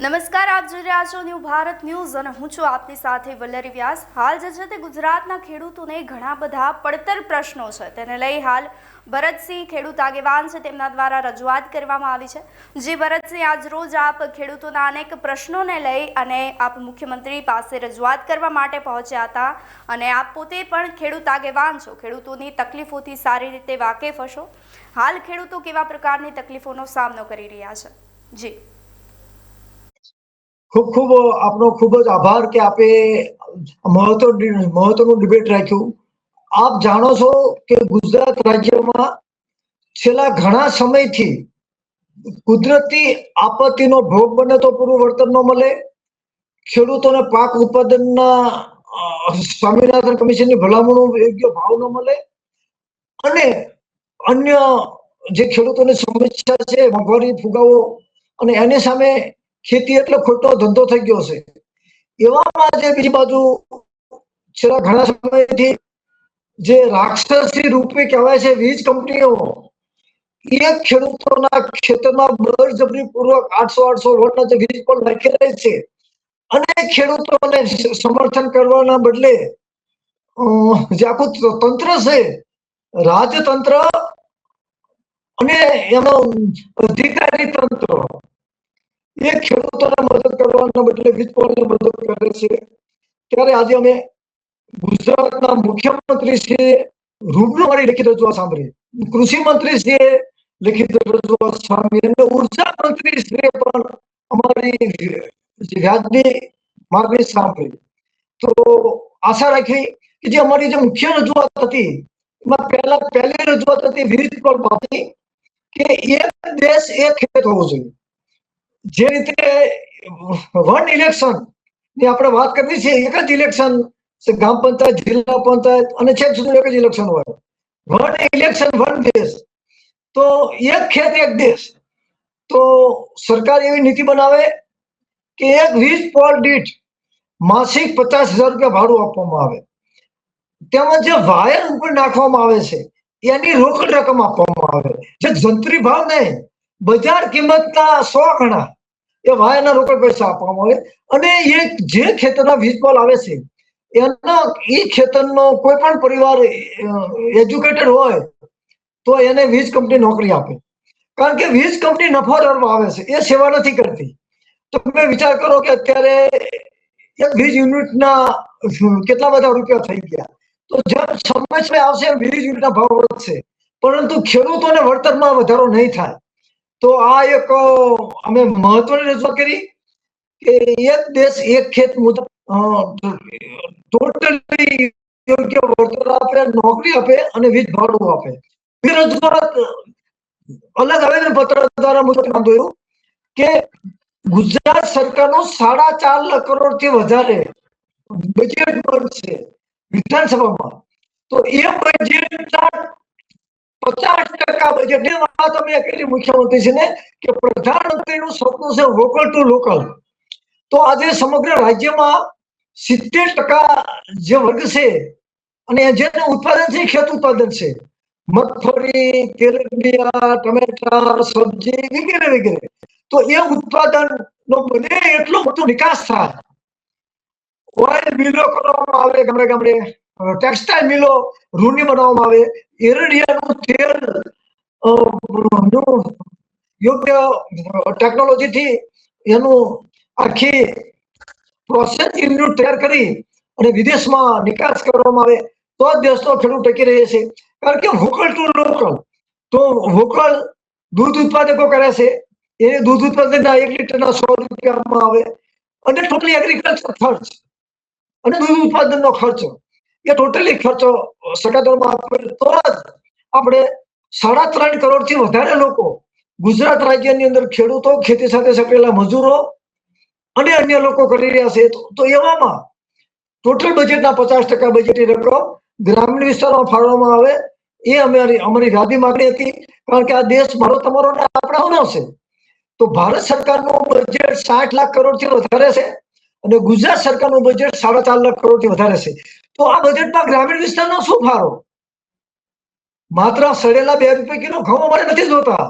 નમસ્કાર, આપ જોઈ રહ્યા છો ન્યૂ ભારત ન્યૂઝ અને હું છું આપની સાથે વલ્લરી વ્યાસ। હાલ જે છે તે ગુજરાતના ખેડૂતોને ઘણા બધા પડતર પ્રશ્નો છે, તેને લઈ હાલ ભરતસિંહ ખેડૂત આગેવાન છે તેમના દ્વારા રજૂઆત કરવામાં આવી છે। જે ભરતસિંહ, આજ રોજ આપ ખેડૂતોના અનેક પ્રશ્નોને લઈ અને આપ મુખ્યમંત્રી પાસે રજૂઆત કરવા માટે પહોંચ્યા હતા અને આપ પોતે પણ ખેડૂત આગેવાન છો, ખેડૂતોની તકલીફોથી સારી રીતે વાકેફ હશો। હાલ ખેડૂતો કેવા પ્રકારની તકલીફોનો સામનો કરી રહ્યા છે? જી ખૂબ ખૂબ આપનો ખૂબ જ આભાર કે આપે મહત્વનું ડિબેટ રાખ્યું। આપ જાણો છો કે ગુજરાત રાજ્યમાં છેલ્લા ઘણા સમયથી કુદરતી આપત્તિનો ભોગ બને તો પૂરું વળતર ન મળે, ખેડૂતોને પાક ઉત્પાદનના સ્વામિનાથન કમિશનની ભલામણો યોગ્ય ભાવ ન મળે અને અન્ય જે ખેડૂતોની સમસ્યા છે, મોંઘવારી, ફુગાવો અને એની સામે ખેતી એટલે ખોટો ધંધો થઈ ગયો છે। એવામાં જે બીજી બાજુ છેલ્લા ઘણા સમયથી જે રાક્ષસી રૂપે કહેવાય છે વીજ કંપનીઓ, એ ખેડૂતોના ખેતરમાં બળજબરીપૂર્વક 800 વોટના જે વીજ પણ નાખી રહી છે અને ખેડૂતોને સમર્થન કરવાના બદલે જે આખું તંત્ર છે, રાજતંત્ર અને એનો અધિકારી તંત્ર, એ ખેડૂતોને મદદ કરવાના બદલે વીજ પોળને મદદ કરે છે। ત્યારે આજે અમે ગુજરાતના મુખ્યમંત્રી શ્રીએ રૂબરૂ મારી લેખિત રજૂઆત સાંભળી, કૃષિ મંત્રી શ્રીએ લેખિત રજૂઆત સાંભળી અને ઉર્જા મંત્રી શ્રીએ પણ અમારી વ્યાજની માગણી સાંભળી। તો આશા રાખી કે જે અમારી જે મુખ્ય રજૂઆત હતી એમાં પહેલી રજૂઆત હતી વીજ પર બાબતની કે એક દેશ એક ખેત હોવો જોઈએ। જે રીતે વન ઇલેક્શન ની આપણે વાત કરવી છે, એક જ ઇલેક્શન ગ્રામ પંચાયત, જિલ્લા પંચાયત અને છેક સુધી એક જ ઇલેક્શન હોય, વન ઇલેક્શન વન દેશ, તો એક ખેત એક દેશ। તો સરકાર એવી નીતિ બનાવે કે એક વીજ પોલ દીઠ માસિક 50,000 રૂપિયા ભાડું આપવામાં આવે, તેમજ જે વાયર ઉપર નાખવામાં આવે છે એની રોકડ રકમ આપવામાં આવે, જે જંત્રી ભાવ નહીં, બજાર કિંમતના 100 ગણા એ વાયરના રોકડ પૈસા આપવામાં આવે અને એ જે ખેતરના વીજ પોલ આવે છે એના એ ખેતરનો કોઈ પણ પરિવાર એજ્યુકેટેડ હોય તો એને વીજ કંપની નોકરી આપે, કારણ કે વીજ કંપની નફો કરવા આવે છે, એ સેવા નથી કરતી। તો તમે વિચાર કરો કે અત્યારે એક વીજ યુનિટના કેટલા બધા રૂપિયા થઈ ગયા। તો જેમ સમય આવશે એમ વીજ યુનિટના ભાવ વધશે, પરંતુ ખેડૂતોને વળતરમાં વધારો નહીં થાય। તો આ એક અમે મહત્વની રજૂઆત કરી કે એક દેશ એક ખેત મુજબ ટોટલી યોગ્ય વળતર આપે, નોકરી આપે અને વીજ ભાડું આપે। એ રજૂઆત અલગ આવેદન પત્ર દ્વારા મુજબ નોંધ્યું કે ગુજરાત સરકારનું 4.5 લાખ કરોડથી વધારે બજેટ બનશે વિધાનસભામાં, તો એ બજેટના 50% બજેટની વાત અમે કરી મુખ્યમંત્રીશ્રીને કે પ્રધાનમંત્રીનું સપનું છે વોકલ ટુ લોકલ। તો આજે સમગ્ર રાજ્યમાં 70% જે વર્ગ છે અને જેનું ઉત્પાદન છે ખેત ઉત્પાદન છે, મગફળી, તેલબિયા, ટમેટા, સબ્જી વગેરે વગેરે, તો એ ઉત્પાદનનો બને એટલો મોટો નિકાસ થાય। ઓઇલ મિલો કરવામાં આવે ગામડે ગામડે, ટેક્સટાઇલ મિલો રૂની બનાવવામાં આવે, એરંડિયાનું તેલ યોગ્ય ટેકનોલોજીથી એનું આખી પ્રોસેસ યુનિટ તૈયાર કરી અને વિદેશમાં નિકાસ કરવામાં આવે, તો જ દેશનો ખેડૂત ટકી રહે છે। કારણ કે વોકલ ટુ લોકલ, તો વોકલ દૂધ ઉત્પાદકો કરે છે, એ દૂધ ઉત્પાદનના 1 લીટરના 100 રૂપિયા આપવામાં આવે અને ટોટલી એગ્રીકલ્ચર ખર્ચ અને દૂધ ઉત્પાદનનો ખર્ચ, એ ટોટલી ખર્ચો સરકારમાં આપે તો જ આપણે 3.5 કરોડથી વધારે લોકો ગુજરાત રાજ્યની અંદર ખેડૂતો, ખેતી સાથે સંકળાયેલા મજૂરો અને અન્ય લોકો કરી રહ્યા છે। તો એવામાં ટોટલ બજેટના 50% બજેટની રકમ ગ્રામીણ વિસ્તારમાં ફાળવવામાં આવે, એ અમારી વ્યાજની માંગણી હતી। કારણ કે આ દેશ મારો, તમારો ને આપણાનો છે। તો ભારત સરકારનું બજેટ 60 લાખ કરોડથી વધારે છે અને ગુજરાત સરકારનું બજેટ 4.5 લાખ કરોડથી વધારે છે। તો આ બજેટમાં ગ્રામીણ વિસ્તારનો શું ફાળો? માત્ર સડેલા 2 રૂપિયા કિલો ઘઉં અમારે નથી જોતા।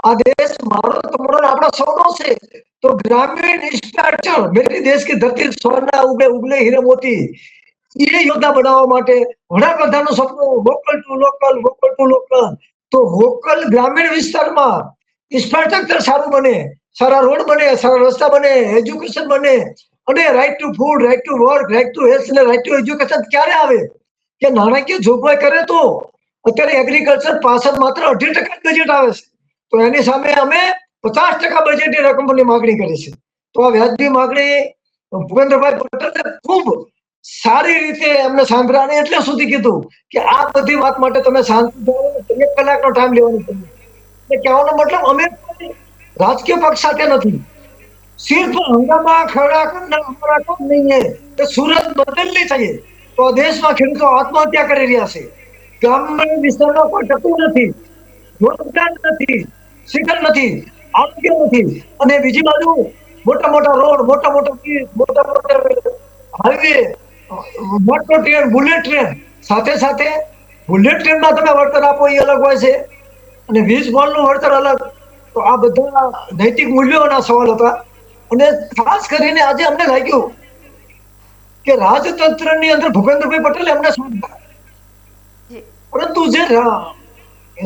આ દેશ મારો, તમારો, આપણા સૌનો છે। तो ग्रामीण इंफ्रास्ट्रक्चर मेरे देश की धरती सोना उगे उगले हीरे मोती ये योद्धा बनावવા માટે વડાપ્રધાનનું સપનું વોકલ ટુ લોકલ તો વોકલ ગ્રામીણ વિસ્તારમાં ઇન્ફ્રાસ્ટ્રક્ચર સારું બને, સારા રોડ બને, સારા રસ્તા બને, એજ્યુકેશન બને અને right to food, right to work, right to health અને રાઈટ ટુ એજ્યુકેશન ક્યારે આવે કે નાણાકીય જોગવાઈ કરે તો અત્યારે એગ્રીકલ્ચર પાછળ માત્ર 2.5% બજેટ આવે છે તો એની સામે અમે 50% બજેટની રકમની માંગણી કરી છે તો આ વ્યાજબી માંગણી ભૂપેન્દ્રભાઈ પટેલે ખૂબ સારી રીતે એમને સાંભળ્યા અને એટલે સુધી કીધું કે આ બધી વાત માટે તમે શાંતિ જાળવો, 1 કલાકનો ટાઈમ લેવાનો છે એટલે કહેવાનો મતલબ અમે કોઈ રાજકીય પક્ષ સાથે નથી, सिर्फ हंगामा खड़ा करना हमारा काम नहीं है तो सूरत बदलनी चाहिए तो देशમાં ખેડૂતો આત્મહત્યા કરી રહ્યા છે, ગ્રામીણ વિસ્તારમાં કોઈ ટકવું નથી, રોજગાર નથી, શિક્ષણ નથી, આરોગ્ય નથી અને બીજી બાજુ મોટા મોટા રોડ, મોટા મોટા બ્રિજ, મોટા મોટા highway, metro train, bullet train સાથે સાથે બુલેટ ટ્રેનમાં તમે વળતર આપો એ અલગ હોય છે અને વીજ પોલનું વળતર અલગ તો આ બધા નૈતિક મૂલ્યોના સવાલ હતા અને ખાસ કરીને આજે અમને લાગ્યું કે રાજતંત્રની અંદર ભૂપેન્દ્રભાઈ પટેલે અમને સાંભળ્યા પરંતુ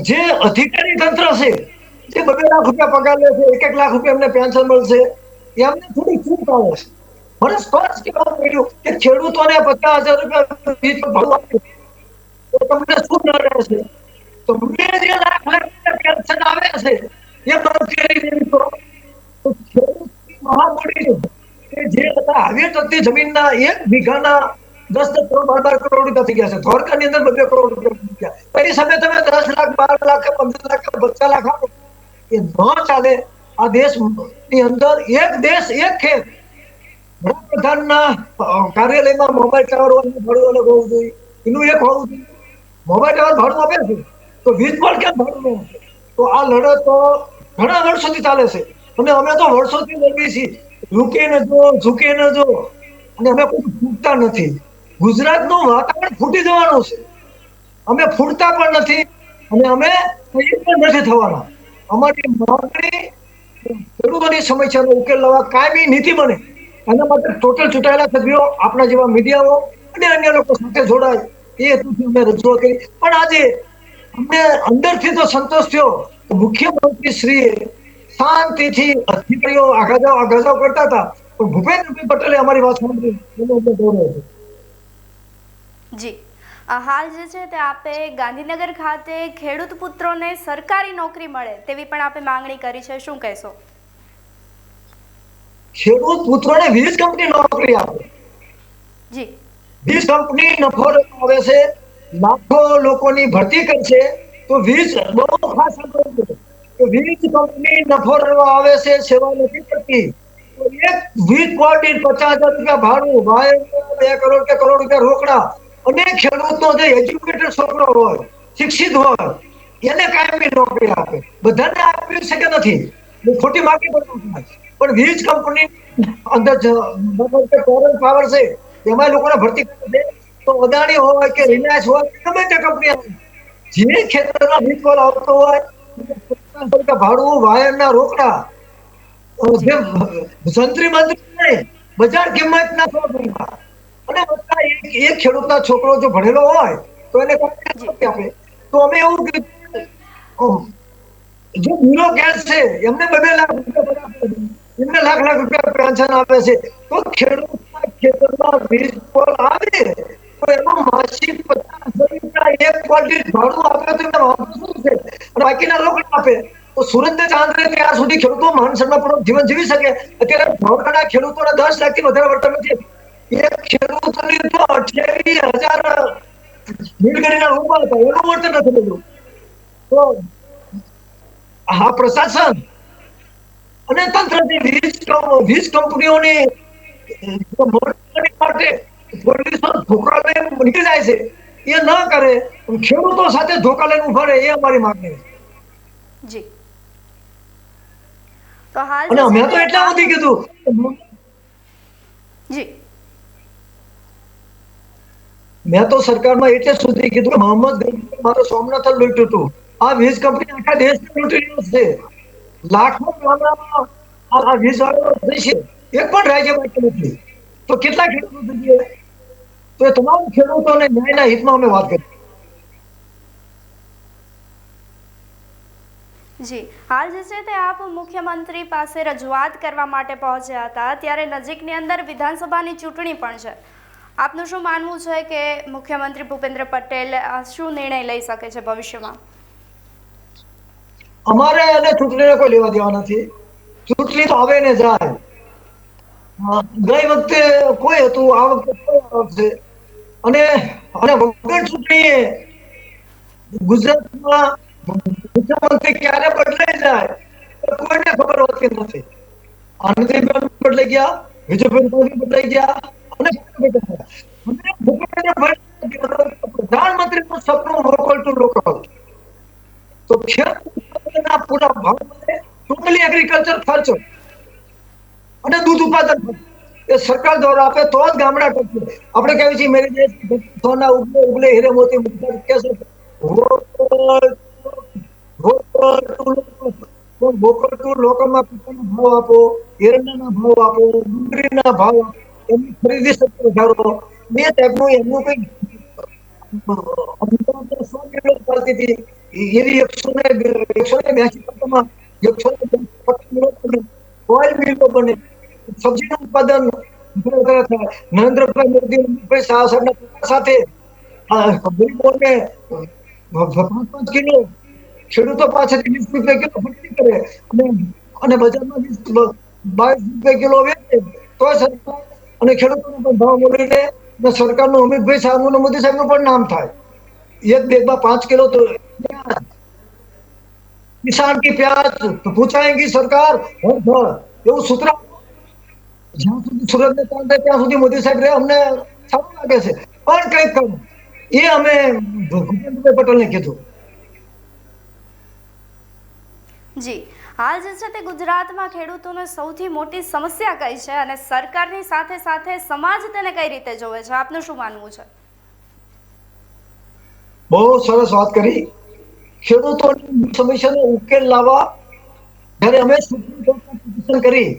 જે અધિકારી તંત્ર છે જે 2 લાખ રૂપિયા પગાર લે છે, 1 લાખ રૂપિયા એમને પેન્શન મળશે એમને થોડી છૂટ આવે છે. મને સ્પષ્ટ કહેવું પડ્યું કે ખેડૂતોને 50,000 રૂપિયા વીજ ભાવ આપે તો તમને શું નડે છે તો મને જે લાખ રૂપિયા પેન્શન આવે છે એ બંધ કરી દેવી તો ખેડૂત મહામૂડી કે જે હતા હવે ટકતી જમીનના 1 વીઘાના 10 કરોડ 12 કરોડ રૂપિયા થઈ ગયા છે, ધોળકાની અંદર 2 કરોડ રૂપિયા થઈ ગયા એની સામે તમે 10 લાખ 12 લાખ 15 લાખ 25 લાખ આપો એ ન ચાલે. આ દેશની અંદર એક દેશ એક ખેત વડાપ્રધાનના કાર્યાલયમાં મોબાઈલ ટાવર ભાડું અલગ હોવું જોઈએ, એનું એક હોવું જોઈએ, મોબાઈલ ટાવર ભાડું આપે છે તો વીજ બોર્ડ કેમ ભાડું નહીં આપે તો આ લડત તો ઘણા વર્ષોથી ચાલે છે અને અમે તો વર્ષોથી લડીએ છીએ, ઝૂકે ન જો અને અમે કોઈ ફૂટતા નથી. ગુજરાતનું વાતાવરણ ફૂટી જવાનું છે, અમે ફૂટતા પણ નથી અને અમે પણ નથી થવાના. અમારી માંગણી ખેડૂતોની સમસ્યાનો ઉકેલ લાવવા કાયમી નીતિ બને એના માટે ટોટલ ચૂંટાયેલા સભ્યો આપણા જેવા મીડિયાઓ અને અન્ય લોકો સાથે જોડાય એ હેતુથી અમે રજૂઆત કરી. પણ આજે અમને અંદરથી તો સંતોષ થયો મુખ્યમંત્રી શ્રી શાંતિથી અધિકારીઓ આઘાજાવ કરતા હતા પણ ભૂપેન્દ્રભાઈ પટેલે અમારી વાત સાંભળી એનો અમને ગૌરવ છે. જી હાલ જે છે તે આપે ગાંધીનગર ખાતે ખેડૂત પુત્રોને સરકારી નોકરી મળે તેવી પણ આપે માંગણી કરી છે, શું કહેશો? ખેડૂત પુત્રોને વીજ કંપની નોકરી આપે, જી વીજ કંપની નફો આવે છે, લાખો લોકોની ભરતી કરશે તો વીજ બહુ ખાસ વીજ કંપની નફો આવે છે, સેવા નથી કરતી તો એક વીજ બોર્ડ 50,000 રૂપિયા ભાડું, 2 કરોડ કે કરોડ રૂપિયા રોકડા અને ખેડૂતનો જે એજ્યુકેટેડ છોકરો હોય, શિક્ષિત હોય એને કાયમી નોકરી આપે. બધાને આપી શકે નથી, ખોટી માગી પણ વીજ કંપની અંદર ટોરન્ટ પાવર છે એમાં લોકોને ભરતી કરે તો અદાણી હોય કે રિલાયન્સ હોય ગમે તે કંપની જે ખેતરમાં વીજ પોલ આવતો હોય ભાડું, વાયરના રોકડા જે સંત્રી મંત્રી નહીં બજાર કિંમત ના અને બધા એક ખેડૂતના છોકરો જો ભણેલો હોય તો એને આપે તો અમે એવું જો બ્યુરોક્રેટ છે એમને 2 લાખ રૂપિયા એમને લાખ રૂપિયા પેન્શન આપે છે તો ખેડૂતના ખેતરમાં વીજ પોલ આવે તો એનો માસિક 50,000 રૂપિયા એક ક્વોલિટી ભાડું આપે તો એનો શું છે અને બાકીના રોકડા આપે તો સુરત ને ચાંદ્રે ત્યાં સુધી ખેડૂતો માન સન્માનપૂર્વક જીવન જીવી શકે. અત્યારે ધોળકાના ખેડૂતોને 10 લાખથી વધારે વળતર નથી. એક ખેડૂતોની તો 28,000 નીલગીરીના રોપા હતા એનું વળતર નથી મળ્યું. તો આ પ્રશાસન અને તંત્રની વીજ કંપનીઓની માટે પોલીસો ધોકા લઈને નીકળી જાય છે એ ન કરે, ખેડૂતો સાથે ધોકા લઈને ઉભા રહે એ અમારી માંગણી છે. જી તો હાલ અને મેં તો એટલા સુધી કીધું જી મેં તો સરકારમાં એટલે સુધી કીધું કે મોહમ્મદ ગની મારો સોમનાથ લૂંટ્યું હતું, આ વીજ કંપની આખા દેશને લૂંટી રહ્યો છે. લાખો ગામડામાં આ 20 વર્ષ થઈ છે, એક પણ રાજ્ય બાકી નથી. તો કેટલા ખેડૂતો જોઈએ? તો એ તમામ ખેડૂતોને ન્યાયના હિતમાં અમે વાત કરી. જી, હાલ જે છે તે આપ મુખ્યમંત્રી પાસે રજૂઆત કરવા માટે પહોંચ્યા હતા, ત્યારે નજીકની અંદર વિધાનસભાની ચૂંટણી પણ છે. આપનું શું માનવું છે કે મુખ્યમંત્રી ભૂપેન્દ્ર પટેલ શું નિર્ણય લઈ શકે છે ભવિષ્યમાં? અમારે અને ચૂંટણીને કોઈ લેવા દેવા નથી. ચૂંટણી તો આવે ને જાય. ગઈ વખતે કોઈ હતું, આ વખતે કોઈ આવશે. અને વગર ચૂંટણીએ ગુજરાતમાં મુખ્યમંત્રી ક્યારે બદલાઈ જાય કોઈને ખબર હોતી નથી. આનંદીબેન બદલાઈ ગયા, વિજયભાઈ બદલાઈ ગયા, અને પ્રધાનમંત્રીનું સપનું લોકલ ટુ લોકલ. તો ખેડૂતોના પૂરા ભાવ મળે, ટોટલી એગ્રીકલ્ચર ખર્ચ અને દૂધ ઉત્પાદન એ સરકાર દ્વારા આપે તો જ ગામડા ટકશે. આપણે કહીએ છીએ મેરી દેશ સોના ઉગલે ઉગલે હીરે મોતી કેસે લોકલ ટુ લોકલમાં પિત્તળના ભાવ આપો, એરંડાના ભાવ આપો, ડુંગળીના ભાવ આપો, એમની ખરીદી શક્તિ વધારો. બે ટાઈપનું એમનું કંઈક ચાલતી હતી એવી 182 ઓઇલ મિલો બને, સબ્જીનું ઉત્પાદન થાય. નરેન્દ્રભાઈ મોદી અમિતભાઈ શાહ સાહેબના સાથે ગરીબોને 5-5 કિલો ખેડૂતો પાસેથી 20 રૂપિયા કિલો ખરીદી કરે અને બજારમાં 22 રૂપિયા કિલો વેચે તો સરકાર અને ખેડૂતોને પણ ભાવ મળી રહે અને સરકારનું અમિતભાઈ શાહનું મોદી સાહેબનું પણ નામ થાય. एक बेगमा 5 किलो तो किसान की प्याज तो पूछाएंगी सरकार और घर એવું સૂત્ર જ્યાં સુધી સુરત ને ચાલતા ત્યાં સુધી મોદી સાહેબ રે અમને સારું લાગે છે, પણ કંઈક કરો એ અમે ભૂપેન્દ્રભાઈ પટેલને કીધું. જી, હાલ જે છે તે ગુજરાતમાં ખેડૂતોને સૌથી મોટી સમસ્યા કઈ છે અને સરકારની સાથે સાથે સમાજ તેને કઈ રીતે જોવે છે? આપનું શું માનવું છે? બહુ સરસ વાત કરી. ખેડૂતોની સમસ્યાનો ઉકેલ લાવવા જ્યારે અમે સુપ્રીમ કોર્ટમાં પિટિશન કરી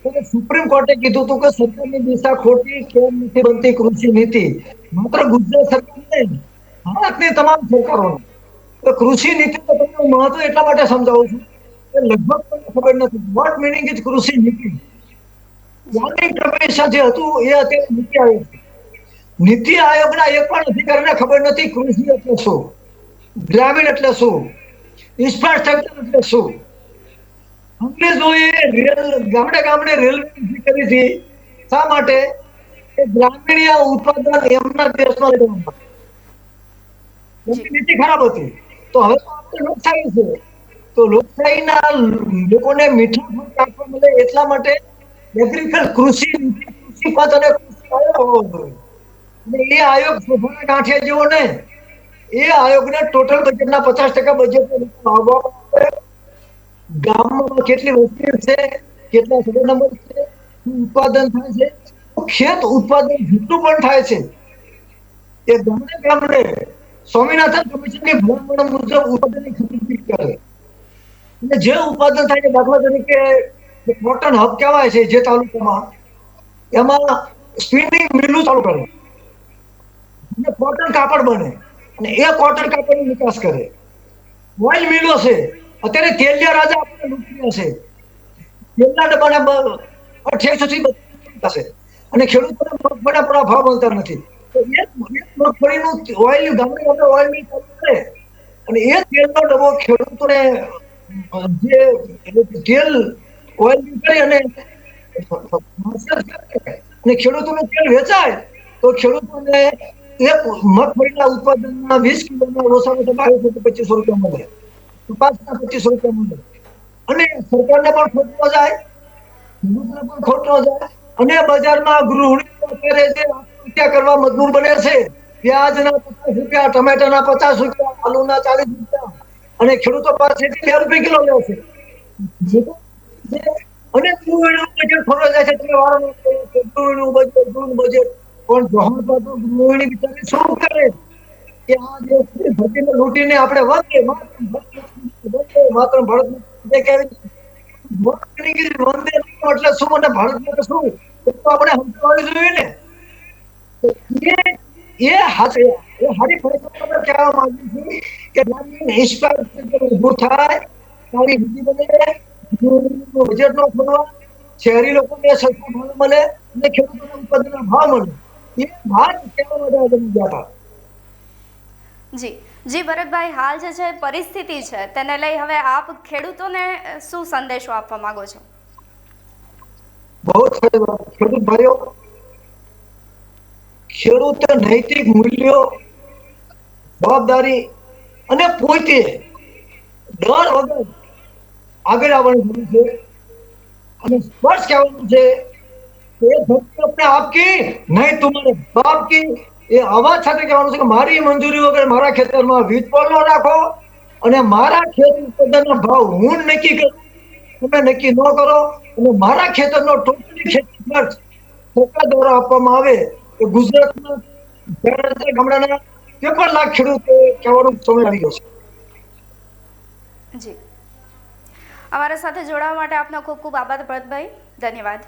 તો સુપ્રીમ કોર્ટે કીધું હતું કે સરકારની દિશા ખોટી કેમ નથી બનતી કૃષિ નીતિ. માત્ર ગુજરાત સરકાર નહીં, ભારતની તમામ સરકારો કૃષિ નીતિ મહત્વ એટલા માટે સમજાવું છું કે લગભગ તમને ખબર નથી વોટ મિનિંગ ઇઝ કૃષિ નીતિ. પ્લાનિંગ કમિશન જે હતું એ અત્યારે નીતિ આયોગ છે. નીતિ આયોગના એક પણ અધિકારીને ખબર નથી કૃષિ એટલે શું, ગ્રામીણ એટલે શું, ઇન્ફ્રાસ્ટ્રક્ચર એટલે શું. અંગ્રેજોએ ગામડે ગામડે રેલવે ઊભી કરી હતી. શા માટે? કે ગ્રામીણ ઉત્પાદન એમના દેશમાં લેવામાં. નીતિ ખરાબ હતી. તો હવે તો આપણે લોકશાહી છે, તો લોકશાહીના લોકોને મીઠા ફળ કાપવા મળે એટલા માટે એગ્રીકલ્ચર કૃષિ પદ અને કૃષિ આયોગ હોવો જોઈએ. અને એ આયોગ શોભાના ગાંઠિયા જેવો નહીં. એ આયોગને ટોટલ બજેટના 50% બજેટ ગામમાં કેટલી વસ્તી છે, કેટલા સર્વે નંબર છે, ઉત્પાદન થાય છે, ખેત ઉત્પાદન જેટલું પણ થાય છે એ ગામડે ગામડે સ્વામિનાથન કમિશનની ભલામણ મુજબ ઉત્પાદનની ખરીદી કરે. અને જે ઉત્પાદન થાય છે, દાખલા તરીકે કોટન હબ કહેવાય છે જે તાલુકામાં, એમાં સ્પિનિંગ મિલું ચાલુ કરે અને કોટન કાપડ બને અને એ કોટન કાપડની નિકાસ કરે. ઓઇલ મિલો છે, અત્યારે તેલિયા રાજા આપણે લૂંટ્યા છે, તેલના ડબ્બાના 2800 થી 32 છે અને ખેડૂતોને મગફળીના પણ ભાવ મળતા નથી. તો એ મગફળીનું ઓઇલ ગામડે ગામડે ઓઇલ મિલ ચાલુ કરે અને એ તેલનો ડબ્બો ખેડૂતોને જે તેલ ઓઇલ કરી અને ખેડૂતોનું તેલ વેચાય તો ખેડૂતોને એક મગફળીના ઉત્પાદનના 20 કિલોના ઓછામાં ઓછા 2200 થી 2500 રૂપિયા મળે, કપાસના 2500 રૂપિયા મળે અને સરકારને પણ ખોટ ન જાય, ખેડૂતને પણ ખોટ ન જાય. અને બજારમાં ગૃહિણીઓ અત્યારે જે આત્મહત્યા કરવા મજબૂર બને છે, પ્યાજના 50 રૂપિયા, ટમેટાના 50 રૂપિયા, આલુના 40 રૂપિયા અને ખેડૂતો પાસેથી 2 રૂપિયા કિલો લે છે. અને ગૃહિણીનું બજેટ ખોરવાઈ જાય છે. તમે વારંવાર કહો છો ગૃહિણીનું બજેટ પણ જોહર પર તો ગૃહિણી બિચારી શું કરે કે આ દેશની ધરતીને લૂંટીને આપણે વધે માત્ર ભારત મોટગીરી નોંધે એટલે શું મને ભારત માટે શું એ તો આપણે સમજાવવી જોઈએ ને. તો એ હાથે એ હારી પરિસ્થિતિમાં કહેવા માંગુ છું કે ઇન્સ્પાયર ઊભું થાય તારી બીજી બને બજેટ નો ખોલવા શહેરી લોકોને સરખો ભાવ મળે અને ખેડૂતોને ઉત્પાદનના ભાવ મળે એ વાત કહેવા માટે આજે ગયા હતા. જી જી ભરતભાઈ, હાલ જે છે પરિસ્થિતિ છે તેને લઈ હવે આપ ખેડૂતોને શું સંદેશો આપવા માંગો છો? બહુ સારી વાત. ખેડૂત ભાઈઓ, ખેડૂત નૈતિક મૂલ્યો, જવાબદારી અને પોતે ડર વગર આગળ આવવાનું છે અને સ્પષ્ટ કહેવાનું છે કે ધરતી अपने आपकी नहीं तुम्हारे बाप की. એ અવાજ સાથે કહેવાનું છે કે મારી મંજૂરી વગર મારા ખેતરમાં વીજ પોલ ન રાખો અને મારા ખેત ઉત્પાદનના ભાવ હું નક્કી કરું, તમે નક્કી ન કરો અને મારા ખેતરનો ટોટલી ખેતી ખર્ચ સરકાર દ્વારા આપવામાં આવે તો ગુજરાતના ગામડાના 53 લાખ ખેડૂતો કહેવાનો સમય આવી ગયો છે. જી, અમારા સાથે જોડાવા માટે આપનો ખૂબ ખૂબ આભાર ભરતભાઈ. ધન્યવાદ.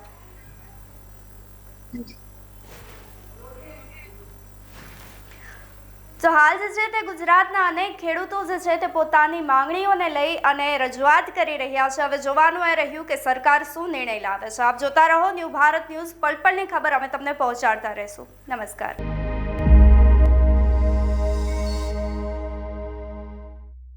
તો હાલ જે છે તે ગુજરાતના અનેક ખેડૂતો જે છે તે પોતાની માંગણીઓને લઈ અને રજૂઆત કરી રહ્યા છે. હવે જોવાનું એ રહ્યું કે સરકાર શું નિર્ણય લાવે છે. આપ જોતા રહો ન્યૂ ભારત ન્યૂઝ. પળ પળની ખબર અમે તમને પહોંચાડતા રહેશું. નમસ્કાર.